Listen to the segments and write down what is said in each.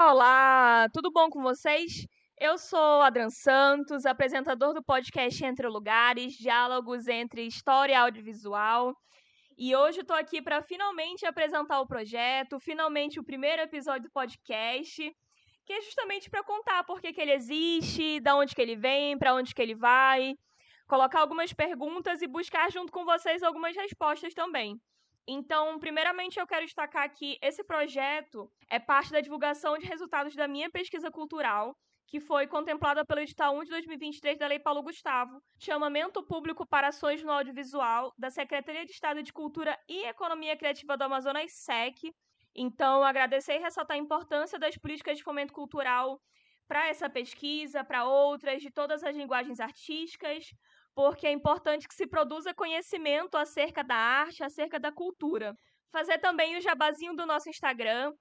Olá, tudo bom com vocês? Eu sou Adran Santos, apresentador do podcast Entre Lugares, diálogos entre história e audiovisual. E hoje estou aqui para finalmente apresentar o projeto, finalmente o primeiro episódio do podcast, que é justamente para contar por que ele existe, da onde que ele vem, para onde que ele vai, colocar algumas perguntas e buscar junto com vocês algumas respostas também. Então, primeiramente, eu quero destacar que esse projeto é parte da divulgação de resultados da minha pesquisa cultural, que foi contemplada pelo edital 1 de 2023 da Lei Paulo Gustavo, Chamamento Público para Ações no Audiovisual, da Secretaria de Estado de Cultura e Economia Criativa do Amazonas, SEC. Então, agradecer e ressaltar a importância das políticas de fomento cultural para essa pesquisa, para outras, de todas as linguagens artísticas, porque é importante que se produza conhecimento acerca da arte, acerca da cultura. Fazer também o jabazinho do nosso Instagram,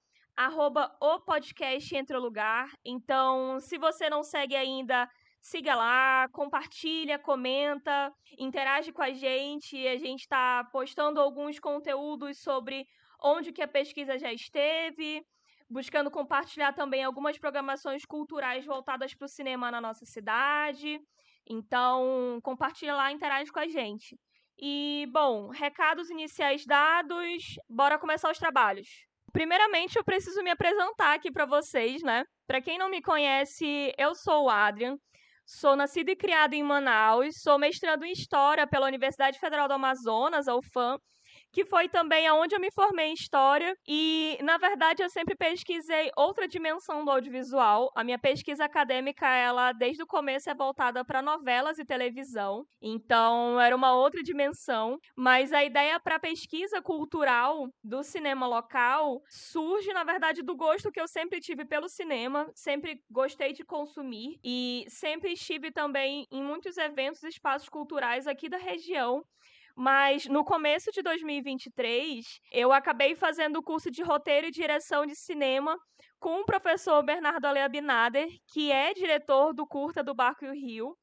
@o podcast Entre o Lugar. Então, se você não segue ainda, siga lá, compartilha, comenta, interage com a gente. A gente está postando alguns conteúdos sobre onde que a pesquisa já esteve, buscando compartilhar também algumas programações culturais voltadas para o cinema na nossa cidade. Então, compartilha lá, interage com a gente. E, bom, recados iniciais dados, bora começar os trabalhos. Primeiramente, eu preciso me apresentar aqui para vocês, né? Para quem não me conhece, eu sou o Adrian, sou nascida e criada em Manaus, sou mestrando em História pela Universidade Federal do Amazonas, a UFAM, que foi também aonde eu me formei em História. E, na verdade, eu sempre pesquisei outra dimensão do audiovisual. A minha pesquisa acadêmica, ela, desde o começo, é voltada para novelas e televisão. Então, era uma outra dimensão. Mas a ideia para a pesquisa cultural do cinema local surge, na verdade, do gosto que eu sempre tive pelo cinema. Sempre gostei de consumir. E sempre estive também em muitos eventos e espaços culturais aqui da região. Mas no começo de 2023, eu acabei fazendo o curso de roteiro e direção de cinema com o professor Bernardo Ale Abinader, que é diretor do curta do Barco e o Rio.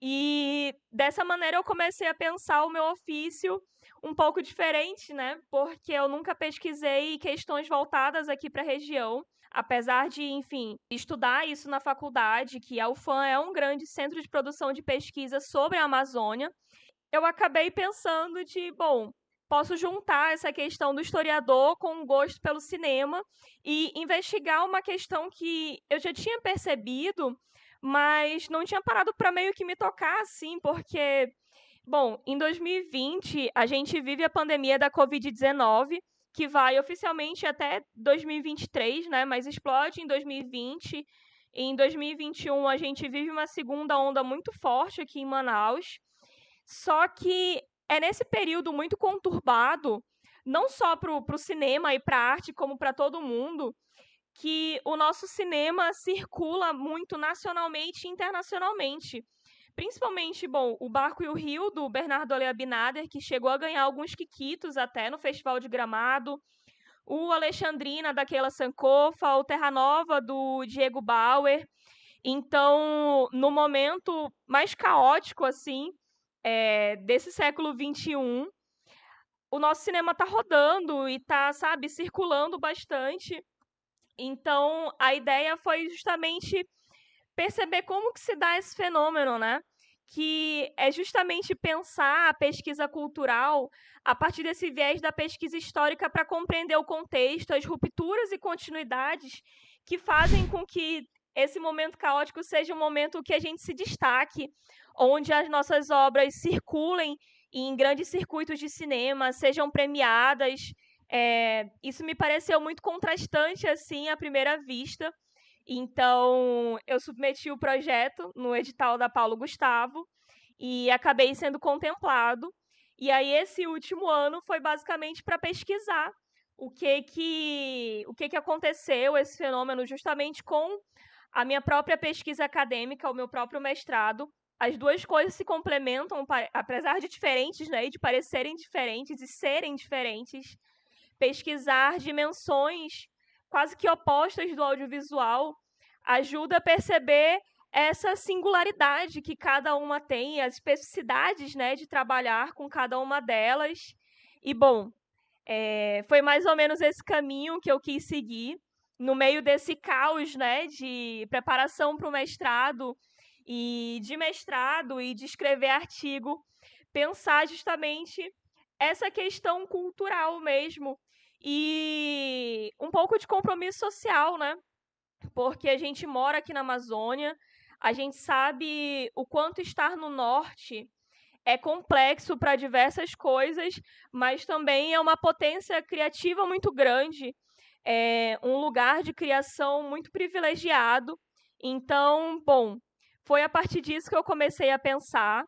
E dessa maneira eu comecei a pensar o meu ofício um pouco diferente, né? Porque eu nunca pesquisei questões voltadas aqui para a região. Apesar de, enfim, estudar isso na faculdade, que a UFAM é um grande centro de produção de pesquisa sobre a Amazônia, eu acabei pensando de, bom, posso juntar essa questão do historiador com o gosto pelo cinema e investigar uma questão que eu já tinha percebido, mas não tinha parado para meio que me tocar assim, porque, bom, em 2020 a gente vive a pandemia da Covid-19, que vai oficialmente até 2023, né? Mas explode em 2020. Em 2021 a gente vive uma segunda onda muito forte aqui em Manaus. Só que é nesse período muito conturbado, não só para o cinema e para a arte, como para todo mundo, que o nosso cinema circula muito nacionalmente e internacionalmente. Principalmente, bom, o Barco e o Rio, do Bernardo Ale Abinader, que chegou a ganhar alguns quiquitos até no Festival de Gramado. O Alexandrina, da Keila Sankofa, o Terra Nova, do Diego Bauer. Então, no momento mais caótico, assim, desse século XXI, o nosso cinema está rodando e está, sabe, circulando bastante. Então, a ideia foi justamente perceber como que se dá esse fenômeno, né? Que é justamente pensar a pesquisa cultural a partir desse viés da pesquisa histórica para compreender o contexto, as rupturas e continuidades que fazem com que esse momento caótico seja um momento que a gente se destaque, onde as nossas obras circulem em grandes circuitos de cinema, sejam premiadas. Isso me pareceu muito contrastante, assim, à primeira vista. Então, eu submeti o projeto no edital da Paulo Gustavo e acabei sendo contemplado. E aí, esse último ano foi basicamente para pesquisar o que aconteceu, esse fenômeno, justamente com a minha própria pesquisa acadêmica, o meu próprio mestrado. As duas coisas se complementam, apesar de diferentes, né, e de parecerem diferentes e serem diferentes. Pesquisar dimensões quase que opostas do audiovisual ajuda a perceber essa singularidade que cada uma tem, as especificidades, né, de trabalhar com cada uma delas. E, bom, foi mais ou menos esse caminho que eu quis seguir. no meio desse caos, né, de preparação para o mestrado e de escrever artigo, pensar justamente essa questão cultural mesmo e um pouco de compromisso social, né? Porque a gente mora aqui na Amazônia, a gente sabe o quanto estar no norte é complexo para diversas coisas, mas também é uma potência criativa muito grande, é um lugar de criação muito privilegiado. Então, bom, foi a partir disso que eu comecei a pensar.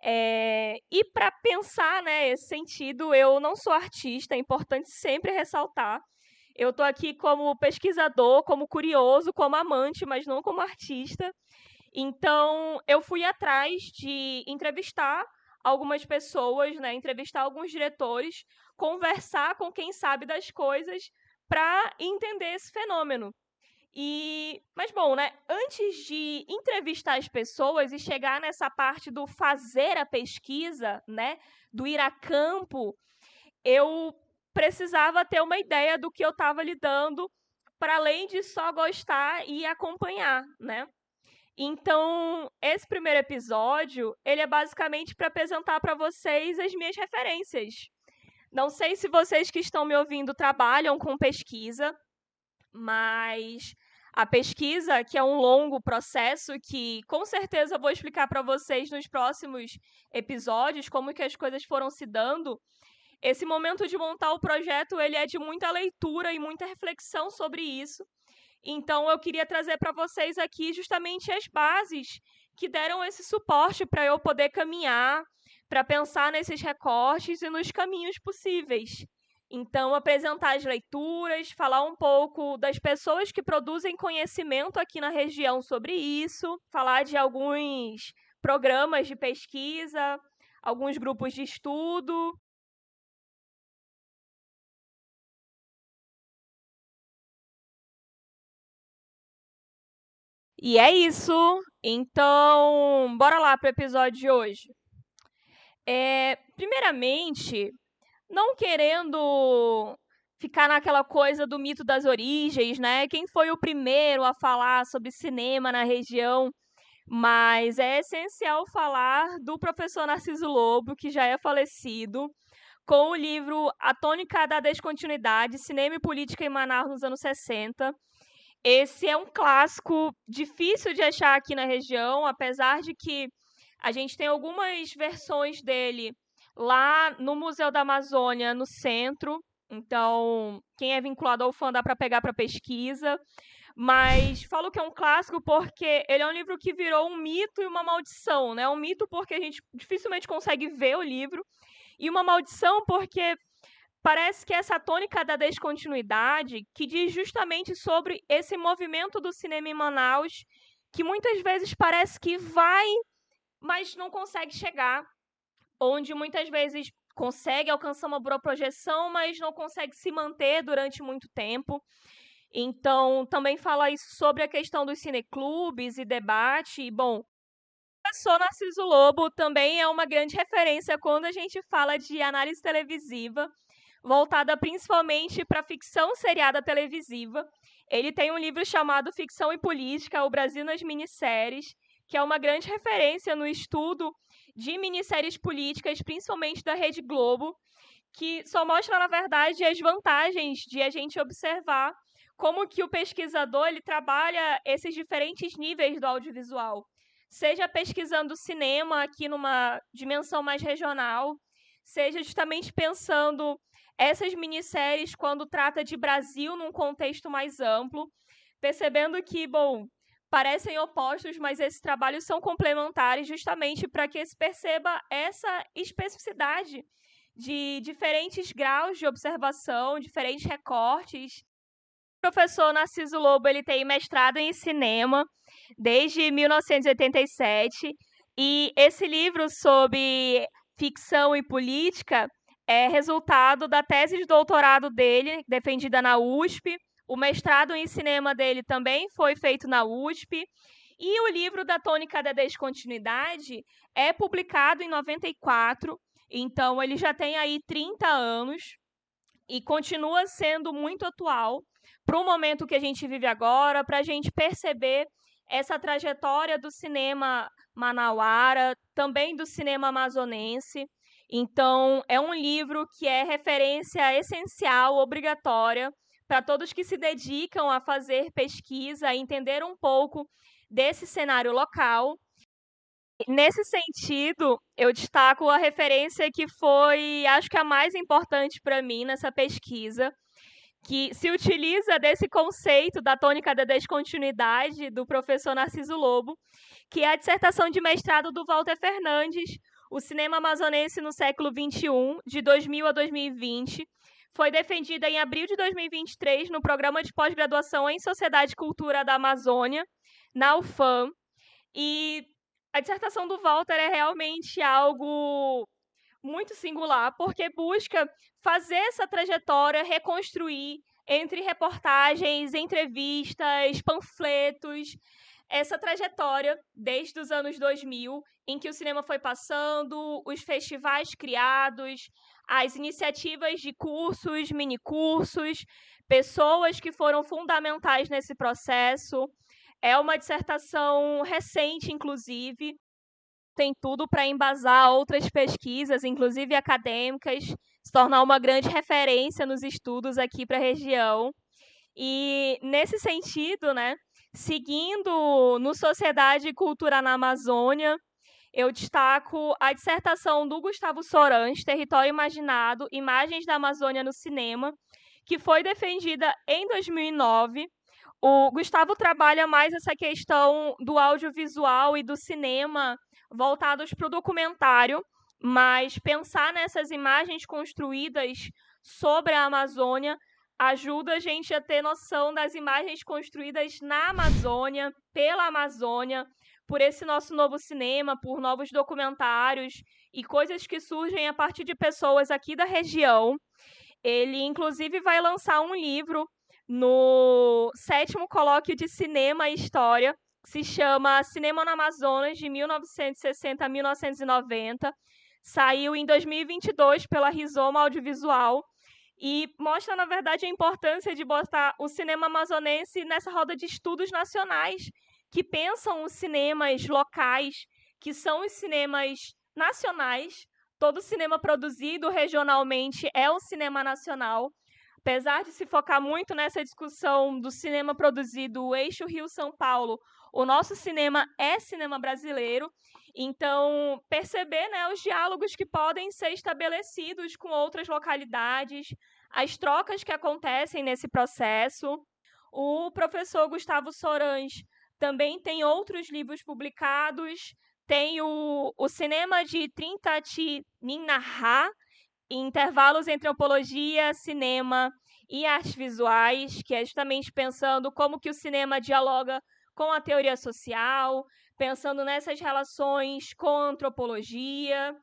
E para pensar, né, esse sentido, eu não sou artista, é importante sempre ressaltar. Eu estou aqui como pesquisador, como curioso, como amante, mas não como artista. Então, eu fui atrás de entrevistar algumas pessoas, né, entrevistar alguns diretores, conversar com quem sabe das coisas para entender esse fenômeno. Mas bom, né, antes de entrevistar as pessoas e chegar nessa parte do fazer a pesquisa, né, do ir a campo, eu precisava ter uma ideia do que eu estava lidando, para além de só gostar e acompanhar, né? Então, esse primeiro episódio, ele é basicamente para apresentar para vocês as minhas referências. Não sei se vocês que estão me ouvindo trabalham com pesquisa, mas a pesquisa, que é um longo processo, que com certeza eu vou explicar para vocês nos próximos episódios, como que as coisas foram se dando, esse momento de montar o projeto, ele é de muita leitura e muita reflexão sobre isso. Então, eu queria trazer para vocês aqui justamente as bases que deram esse suporte para eu poder caminhar, para pensar nesses recortes e nos caminhos possíveis. Então, apresentar as leituras, falar um pouco das pessoas que produzem conhecimento aqui na região sobre isso, falar de alguns programas de pesquisa, alguns grupos de estudo. E é isso. Então, bora lá para o episódio de hoje. Primeiramente, não querendo ficar naquela coisa do mito das origens, né? Quem foi o primeiro a falar sobre cinema na região? Mas é essencial falar do professor Narciso Lobo, que já é falecido, com o livro A Tônica da Descontinuidade, Cinema e Política em Manaus nos anos 60. Esse é um clássico difícil de achar aqui na região, apesar de que a gente tem algumas versões dele lá no Museu da Amazônia, no centro. Então, quem é vinculado ao fã dá para pegar para pesquisa. Mas falo que é um clássico porque ele é um livro que virou um mito e uma maldição, né? Um mito porque a gente dificilmente consegue ver o livro, e uma maldição porque parece que essa tônica da descontinuidade, que diz justamente sobre esse movimento do cinema em Manaus, que muitas vezes parece que vai, mas não consegue chegar, onde muitas vezes consegue alcançar uma boa projeção, mas não consegue se manter durante muito tempo. Então, também fala isso sobre a questão dos cineclubes e debate. E, bom, o professor Narciso Lobo também é uma grande referência quando a gente fala de análise televisiva, voltada principalmente para ficção seriada televisiva. Ele tem um livro chamado Ficção e Política, O Brasil nas Minisséries, que é uma grande referência no estudo de minisséries políticas, principalmente da Rede Globo, que só mostra, na verdade, as vantagens de a gente observar como que o pesquisador ele trabalha esses diferentes níveis do audiovisual. Seja pesquisando cinema aqui numa dimensão mais regional, seja justamente pensando essas minisséries quando trata de Brasil num contexto mais amplo, percebendo que, bom, parecem opostos, mas esses trabalhos são complementares justamente para que se perceba essa especificidade de diferentes graus de observação, diferentes recortes. O professor Narciso Lobo ele tem mestrado em cinema desde 1987, e esse livro sobre ficção e política é resultado da tese de doutorado dele, defendida na USP. O mestrado em cinema dele também foi feito na USP. E o livro da Tônica da Descontinuidade é publicado em 94, então ele já tem aí 30 anos e continua sendo muito atual. para o momento que a gente vive agora, para a gente perceber essa trajetória do cinema manauara, também do cinema amazonense. Então, é um livro que é referência essencial, obrigatória, para todos que se dedicam a fazer pesquisa, a entender um pouco desse cenário local. Nesse sentido, eu destaco a referência que foi, acho que a mais importante para mim nessa pesquisa, que se utiliza desse conceito da tônica da descontinuidade do professor Narciso Lobo, que é a dissertação de mestrado do Walter Fernandes, O Cinema Amazonense no Século XXI, de 2000 a 2020. Foi defendida em abril de 2023 no Programa de Pós-Graduação em Sociedade e Cultura da Amazônia, na UFAM. E a dissertação do Walter é realmente algo muito singular, porque busca fazer essa trajetória, reconstruir entre reportagens, entrevistas, panfletos, essa trajetória desde os anos 2000, em que o cinema foi passando, os festivais criados, as iniciativas de cursos, minicursos, pessoas que foram fundamentais nesse processo. É uma dissertação recente, inclusive, tem tudo para embasar outras pesquisas, inclusive acadêmicas, se tornar uma grande referência nos estudos aqui para a região. E, nesse sentido, né, seguindo no Sociedade e Cultura na Amazônia, eu destaco a dissertação do Gustavo Sorans, Território Imaginado, Imagens da Amazônia no Cinema, que foi defendida em 2009. O Gustavo trabalha mais essa questão do audiovisual e do cinema voltados para o documentário, mas pensar nessas imagens construídas sobre a Amazônia ajuda a gente a ter noção das imagens construídas na Amazônia, pela Amazônia, por esse nosso novo cinema, por novos documentários e coisas que surgem a partir de pessoas aqui da região. Ele, inclusive, vai lançar um livro no 7º Colóquio de Cinema e História, que se chama Cinema no Amazonas, de 1960 a 1990. Saiu em 2022 pela Rizoma Audiovisual e mostra, na verdade, a importância de botar o cinema amazonense nessa roda de estudos nacionais, que pensam os cinemas locais, que são os cinemas nacionais. Todo cinema produzido regionalmente é um cinema nacional. Apesar de se focar muito nessa discussão do cinema produzido eixo Rio-São Paulo, o nosso cinema é cinema brasileiro. Então, perceber, né, os diálogos que podem ser estabelecidos com outras localidades, as trocas que acontecem nesse processo. O professor Gustavo Sorans também tem outros livros publicados. Tem o Cinema de Trintati Ninahá, Intervalos entre Antropologia, Cinema e Artes Visuais, que é justamente pensando como que o cinema dialoga com a teoria social, pensando nessas relações com a antropologia,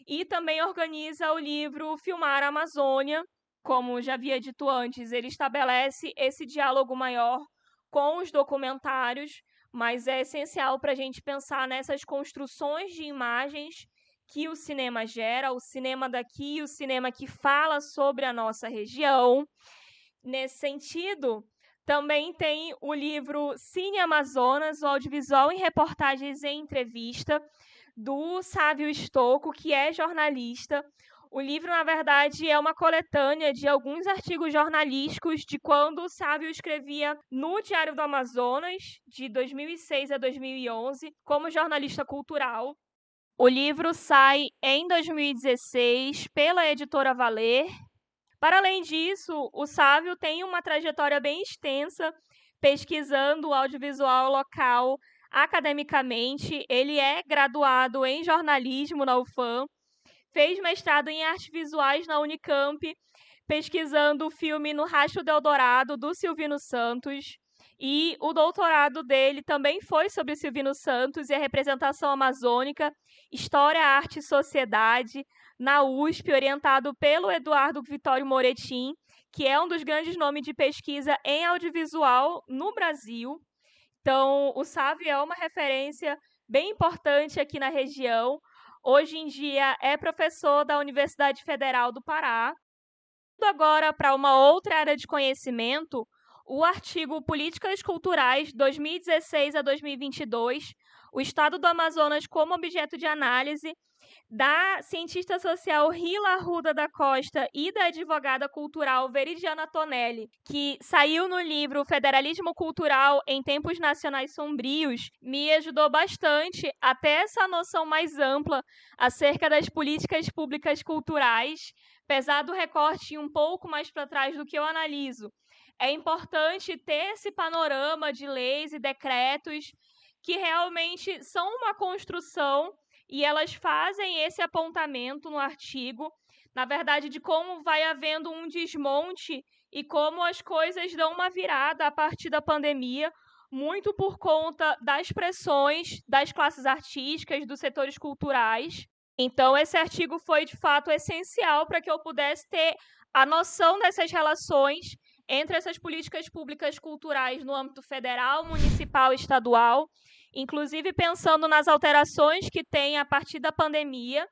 e também organiza o livro Filmar a Amazônia. Como já havia dito antes, ele estabelece esse diálogo maior com os documentários, mas é essencial para a gente pensar nessas construções de imagens que o cinema gera, o cinema daqui, o cinema que fala sobre a nossa região. Nesse sentido, também tem o livro Cine Amazonas, o audiovisual em reportagens e entrevista, do Sávio Estocco, que é jornalista. O livro, na verdade, é uma coletânea de alguns artigos jornalísticos de quando o Sávio escrevia no Diário do Amazonas, de 2006 a 2011, como jornalista cultural. O livro sai em 2016 pela editora Valer. Para além disso, o Sávio tem uma trajetória bem extensa pesquisando o audiovisual local academicamente. Ele é graduado em jornalismo na UFAM, fez mestrado em artes visuais na Unicamp, pesquisando o filme No Rastro do Eldorado, do Silvino Santos. E o doutorado dele também foi sobre Silvino Santos e a representação amazônica, História, Arte e Sociedade, na USP, orientado pelo Eduardo Vitório Moretim, que é um dos grandes nomes de pesquisa em audiovisual no Brasil. Então, o Sávio é uma referência bem importante aqui na região. Hoje em dia é professor da Universidade Federal do Pará. Agora, para uma outra área de conhecimento, o artigo Políticas Culturais 2016 a 2022, o Estado do Amazonas como objeto de análise, da cientista social Rila Arruda da Costa e da advogada cultural Veridiana Tonelli, que saiu no livro Federalismo Cultural em Tempos Nacionais Sombrios, me ajudou bastante a ter essa noção mais ampla acerca das políticas públicas culturais, apesar do recorte um pouco mais para trás do que eu analiso. É importante ter esse panorama de leis e decretos que realmente são uma construção e elas fazem esse apontamento no artigo, na verdade, de como vai havendo um desmonte e como as coisas dão uma virada a partir da pandemia, muito por conta das pressões das classes artísticas, dos setores culturais. Então, esse artigo foi, de fato, essencial para que eu pudesse ter a noção dessas relações entre essas políticas públicas culturais no âmbito federal, municipal e estadual, inclusive pensando nas alterações que tem a partir da pandemia.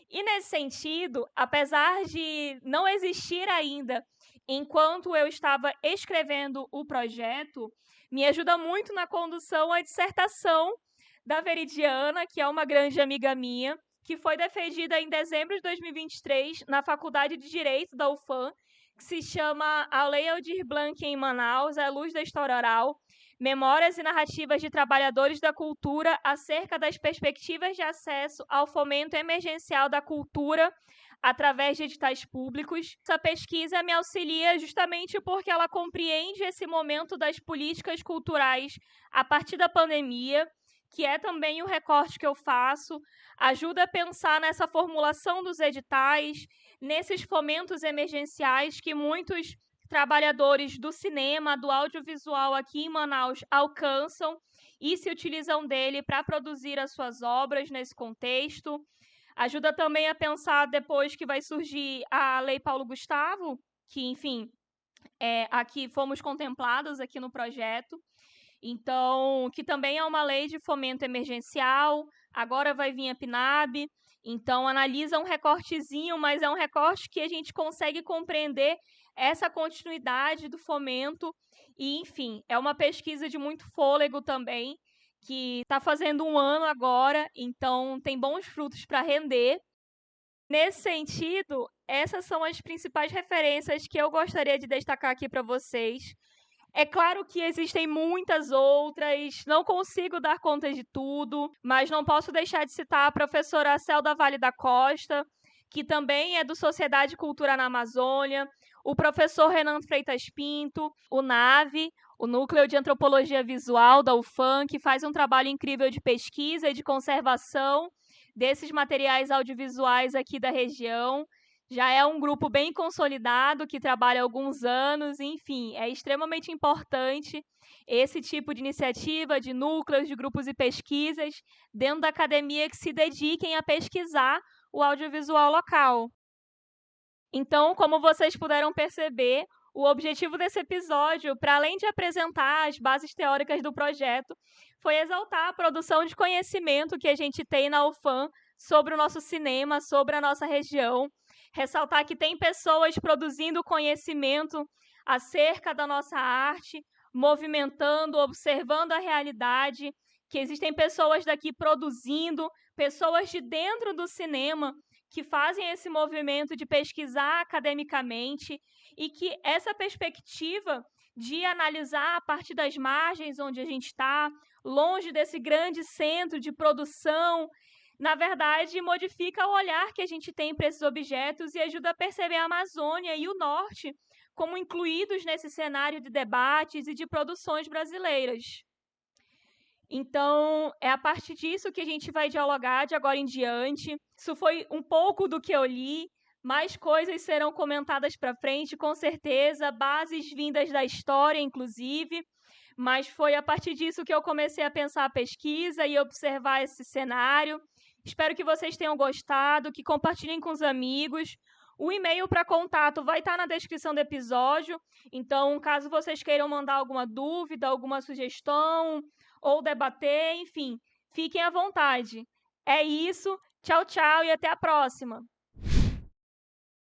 E nesse sentido, apesar de não existir ainda, enquanto eu estava escrevendo o projeto, me ajuda muito na condução a dissertação da Veridiana, que é uma grande amiga minha, que foi defendida em dezembro de 2023 na Faculdade de Direito da UFAM, que se chama A Lei Aldir Blanc em Manaus, a luz da história oral, Memórias e narrativas de trabalhadores da cultura acerca das perspectivas de acesso ao fomento emergencial da cultura através de editais públicos. Essa pesquisa me auxilia justamente porque ela compreende esse momento das políticas culturais a partir da pandemia, que é também o recorte que eu faço, ajuda a pensar nessa formulação dos editais, nesses fomentos emergenciais que muitos trabalhadores do cinema, do audiovisual aqui em Manaus alcançam e se utilizam dele para produzir as suas obras nesse contexto. Ajuda também a pensar depois que vai surgir a Lei Paulo Gustavo, que, enfim, aqui fomos contemplados aqui no projeto. Então, que também é uma lei de fomento emergencial, agora vai vir a PNAB, então analisa um recortezinho, mas é um recorte que a gente consegue compreender essa continuidade do fomento e, enfim, é uma pesquisa de muito fôlego também, que está fazendo um ano agora, então tem bons frutos para render. Nesse sentido, essas são as principais referências que eu gostaria de destacar aqui para vocês. É claro que existem muitas outras, não consigo dar conta de tudo, mas não posso deixar de citar a professora Celda Vale da Costa, que também é do Sociedade e Cultura na Amazônia, o professor Renan Freitas Pinto, o NAVE, o Núcleo de Antropologia Visual da UFAM, que faz um trabalho incrível de pesquisa e de conservação desses materiais audiovisuais aqui da região. Já é um grupo bem consolidado, que trabalha há alguns anos, enfim, é extremamente importante esse tipo de iniciativa, de núcleos, de grupos e pesquisas dentro da academia que se dediquem a pesquisar o audiovisual local. Então, como vocês puderam perceber, o objetivo desse episódio, para além de apresentar as bases teóricas do projeto, foi exaltar a produção de conhecimento que a gente tem na UFAM sobre o nosso cinema, sobre a nossa região, ressaltar que tem pessoas produzindo conhecimento acerca da nossa arte, movimentando, observando a realidade, que existem pessoas daqui produzindo, pessoas de dentro do cinema que fazem esse movimento de pesquisar academicamente e que essa perspectiva de analisar a partir das margens onde a gente está, longe desse grande centro de produção, na verdade, modifica o olhar que a gente tem para esses objetos e ajuda a perceber a Amazônia e o Norte como incluídos nesse cenário de debates e de produções brasileiras. Então, é a partir disso que a gente vai dialogar de agora em diante. Isso foi um pouco do que eu li, mais coisas serão comentadas para frente, com certeza, bases vindas da história, inclusive, mas foi a partir disso que eu comecei a pensar a pesquisa e observar esse cenário. Espero que vocês tenham gostado, que compartilhem com os amigos. O e-mail para contato vai estar na descrição do episódio, então, caso vocês queiram mandar alguma dúvida, alguma sugestão, ou debater, enfim, fiquem à vontade. É isso, tchau, tchau e até a próxima!